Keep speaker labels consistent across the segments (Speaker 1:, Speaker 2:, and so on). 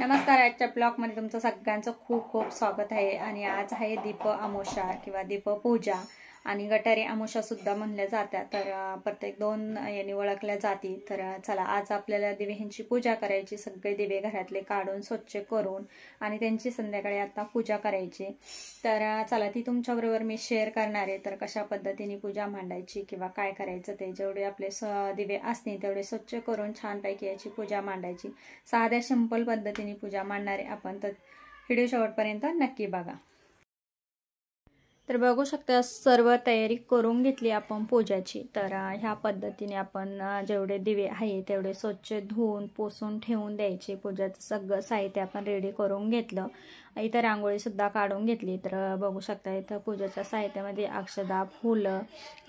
Speaker 1: नमस्कार. आजच्या ब्लॉगमध्ये तुमचं सगळ्यांचं खूप खूप स्वागत आहे. आणि आज आहे दीप अमावस्या किंवा दीपपूजा आणि गटारी अमावस्या सुद्धा म्हणल्या जात्या. तर प्रत्येक दोन यांनी ओळखल्या जाती. तर चला आज आपल्याला दिव्यांची पूजा करायची. सगळे दिवे घरातले काढून स्वच्छ करून आणि त्यांची संध्याकाळी आता पूजा करायची. तर चला ती तुमच्याबरोबर मी शेअर करणार आहे. तर कशा पद्धतीने पूजा मांडायची किंवा काय करायचं ते जेवढे आपले दिवे असतील तेवढे स्वच्छ करून छानपैकी याची पूजा मांडायची. साध्या सिंपल पद्धतीने पूजा मांडणार आहे आपण. तर व्हिडिओ शेवटपर्यंत नक्की बघा. तर बघू शकता सर्व तयारी करून घेतली आपण पूजाची. तर ह्या पद्धतीने आपण जेवढे दिवे आहे तेवढे स्वच्छ धुवून पुसून ठेवून द्यायचे. पूजाचं सगळं साहित्य आपण रेडी करून घेतलं. इथं रांगोळी सुद्धा काढून घेतली. तर बघू शकता इथं पूजाच्या साहित्यामध्ये अक्षदा, फुलं,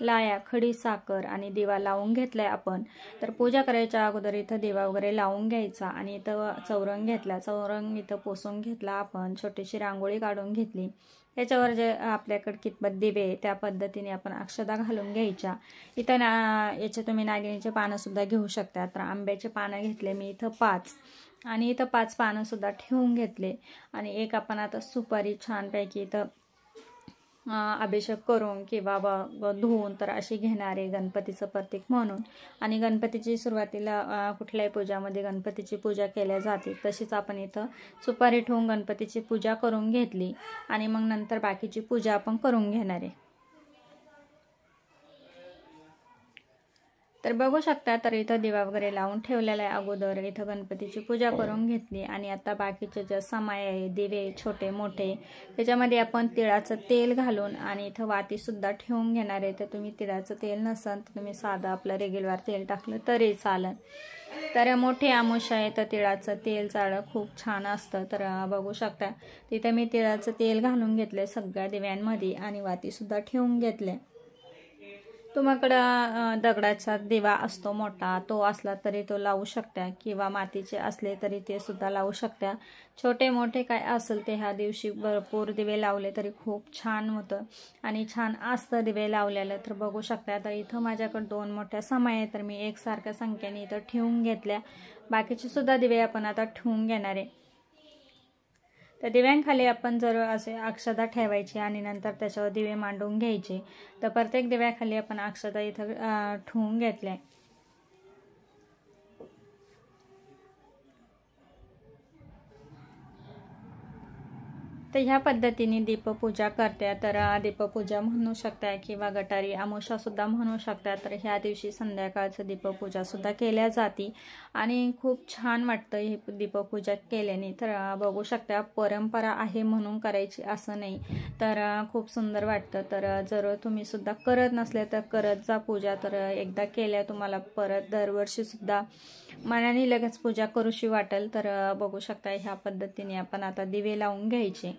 Speaker 1: लाया, खडी साखर आणि दिवा लावून घेतलाय आपण. तर पूजा करायच्या अगोदर इथं दिवा वगैरे लावून घ्यायचा आणि इथं चौरंग घेतला. चौरंग इथं पुसून घेतला आपण. छोटीशी रांगोळी काढून घेतली. त्याच्यावर जे आपल्याकडे कितपत दिवे त्या पद्धतीने आपण अक्षदा घालून घ्यायच्या. इथं याचे तुम्ही नागिनीचे पानं सुद्धा घेऊ शकता. तर आंब्याचे पानं घेतले मी इथं 5 आणि इथं 5 पानं सुद्धा ठेवून घेतले. आणि एक आपण आता सुपारी छानपैकी इथं अभिषेक करून किंवा धुवून तर अशी घेणारे गणपतीचं प्रतीक म्हणून. आणि गणपतीची सुरुवातीला कुठल्याही पूजामध्ये गणपतीची पूजा केल्या जाते तशीच आपण इथं सुपारी ठेवून गणपतीची पूजा करून घेतली. आणि मग नंतर बाकीची पूजा आपण करून घेणार आहे. तर बघू शकता तर इथं दिवा वगैरे लावून ठेवलेला आहे अगोदर. इथं गणपतीची पूजा करून घेतली. आणि आता बाकीचे जे सामाय आहे दिवे छोटे मोठे त्याच्यामध्ये आपण तिळाचं तेल घालून आणि इथं वाती सुद्धा ठेवून घेणार आहे. तर तुम्ही तिळाचं तेल नसेल तर तुम्ही साधं आपलं रेग्युलर तेल टाकलं तरी चालेल. तर मोठी अमावस्या आहे तर तिळाचं तेल चाळं खूप छान असतं. तर बघू शकता तिथं मी तिळाचं तेल घालून घेतलंय सगळ्या दिव्यांमध्ये आणि वाती सुद्धा ठेवून घेतले. तुम्हाकडं दगडाचा दिवा असतो मोठा तो असला तरी तो लावू शकता किंवा मातीचे असले तरी ते सुद्धा लावू शकता. छोटे मोठे काय असेल ते ह्या दिवशी भरपूर दिवे लावले तरी खूप छान होतं आणि छान असतं दिवे लावलेलं. तर बघू शकता तर इथं माझ्याकडे 2 मोठ्या समय आहे तर मी एकसारख्या संख्येने इथं ठेवून घेतल्या. बाकीचे सुद्धा दिवे आपण आता ठेवून घेणार आहे. तर दिव्यांखाली आपण जर असे अक्षदा ठेवायची आणि नंतर त्याच्यावर दिवे मांडून घ्यायचे. तर प्रत्येक दिव्याखाली आपण अक्षदा इथं ठेवून घेतल्या. तर ह्या पद्धतीने दीपपूजा करते. तर दीपपूजा म्हणू शकता किंवा गटारी अमावस्या सुद्धा म्हणू शकता. तर ह्या दिवशी संध्याकाळचं दीपपूजा सुद्धा केल्या जाते आणि खूप छान वाटतं ही दीपपूजा केल्याने. तर बघू शकता परंपरा आहे म्हणून करायची असं नाही. तर खूप सुंदर वाटतं. तर जर तुम्ही सुद्धा करत नसले तर करत जा पूजा. तर एकदा केल्या तुम्हाला परत दरवर्षी सुद्धा मनाने लगेच पूजा करूशी वाटेल. तर बघू शकता ह्या पद्धतीने आपण आता दिवे लावून घ्यायचे.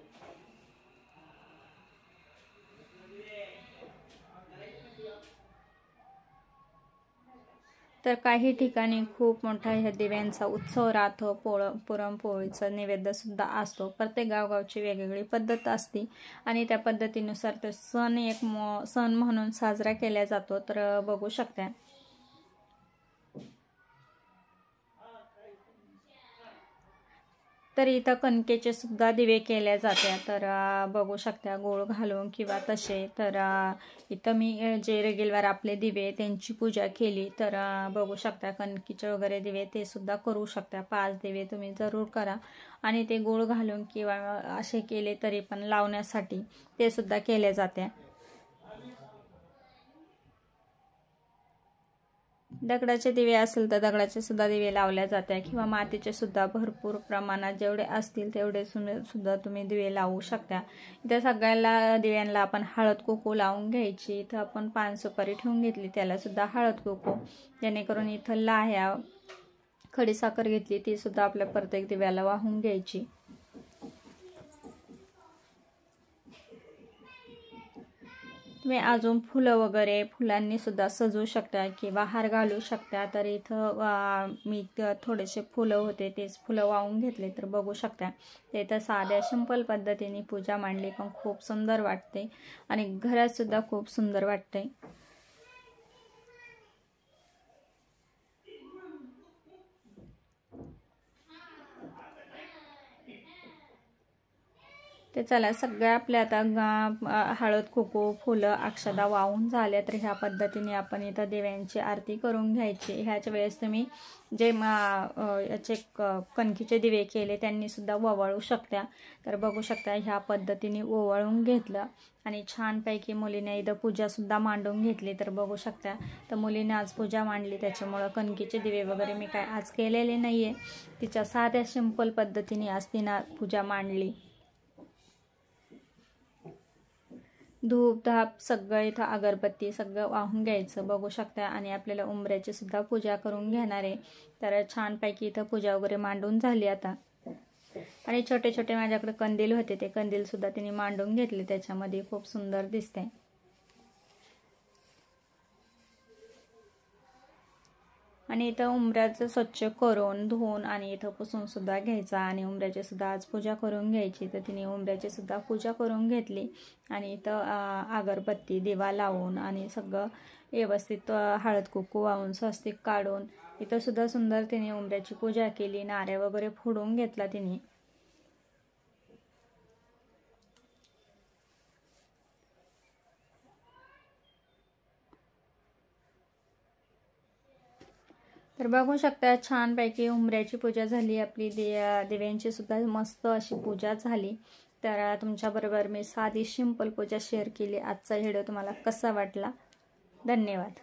Speaker 1: तर काही ठिकाणी खूप मोठा ह्या दिव्यांचा उत्सव राहतो. पुरणपोळीचा नैवेद्य सुद्धा असतो. प्रत्येक गावगावची वेगवेगळी पद्धत असते आणि त्या पद्धतीनुसार तो सण एक सण म्हणून साजरा केला जातो. तर बघू शकता तर इथं कणकेचे सुद्धा दिवे केले जाते. तर बघू शकता गोळ घालून किंवा तसे. तर इथं मी जे रेग्युलर आपले दिवे त्यांची पूजा केली. तर बघू शकता कणकीचे वगैरे दिवे ते सुद्धा करू शकता. 5 दिवे तुम्ही जरूर करा. आणि ते गोळ घालून किंवा असे केले तरी पण लावण्यासाठी ते सुद्धा केले जाते. दगडाचे दिवे असेल तर दगडाचे सुद्धा दिवे लावल्या जाते किंवा मातीचे सुद्धा भरपूर प्रमाणात जेवढे असतील तेवढे सुद्धा तुम्ही दिवे लावू शकता. इथं सगळ्याला दिव्यांना आपण हळद कुंकू लावून घ्यायची. इथं आपण पान सुपारी ठेवून घेतली त्याला सुद्धा हळद कुंकू. जेणेकरून इथं लाह्या खडीसाखर घेतली ती सुद्धा आपल्या प्रत्येक दिव्याला वाहून घ्यायची. तुम्ही अजून फुलं वगैरे फुलांनी सुद्धा सजवू शकता किंवा हार घालू शकता. तर इथं मी थोडेसे फुलं होते तेच फुलं वाहून घेतले. तर बघू शकता ते तर साध्या सिंपल पद्धतीने पूजा मांडली पण खूप सुंदर वाटते आणि घरात सुद्धा खूप सुंदर वाटते. ते चला सगळ्या आपल्या आता हळद कुंकू फुलं अक्षदा वाहून झाल्या, तर ह्या पद्धतीने आपण इथं देव्यांची आरती करून घ्यायची। ह्याच्या वेळेस तुम्ही जे याचे कणकीचे दिवे केले त्यांनी सुद्धा ओवाळू शकता। तर बघू शकता ह्या पद्धतीने ओवाळून घेतलं आणि छानपैकी मुलीने इथं पूजासुद्धा मांडून घेतली। तर बघू शकता तर मुलीने आज पूजा मांडली, त्याच्यामुळं कणकीचे दिवे वगैरे मी काय आज केलेले नाही आहे। तिच्या साध्या सिंपल पद्धतीने आज तिनं पूजा मांडली। धूप धाप सगळं इथं अगरबत्ती सगळं वाहून घ्यायचं बघू शकता आणि आपल्याला उंबऱ्याची सुद्धा पूजा करून घेणार आहे। तर छानपैकी इथं पूजा वगैरे मांडून झाली आता। आणि छोटे छोटे माझ्याकडे कंदील होते, ते कंदील सुद्धा तिने मांडून घेतले, त्याच्यामध्ये खूप सुंदर दिसते। आणि इथं उंबऱ्याचं स्वच्छ करून धुवून आणि इथं पुसून सुद्धा घ्यायचा आणि उंबऱ्याची सुद्धा आज पूजा करून घ्यायची। तर तिने उंबऱ्याची सुद्धा पूजा करून घेतली आणि इथं अगरबत्ती दिवा लावून आणि सगळं व्यवस्थित हळद कुंकू वाहून स्वस्तिक काढून इथं सुद्धा सुंदर तिने उंबऱ्याची पूजा केली। नारळ वगैरे फोडून घेतला तिने। तर बघू शकता छानपैकी उंबऱ्याची पूजा झाली आपली, देव्यांची सुद्धा मस्त अशी पूजा झाली। तर तुमच्याबरोबर मी साधी सिंपल पूजा शेअर केली। आजचा व्हिडिओ तुम्हाला कसा वाटला? धन्यवाद।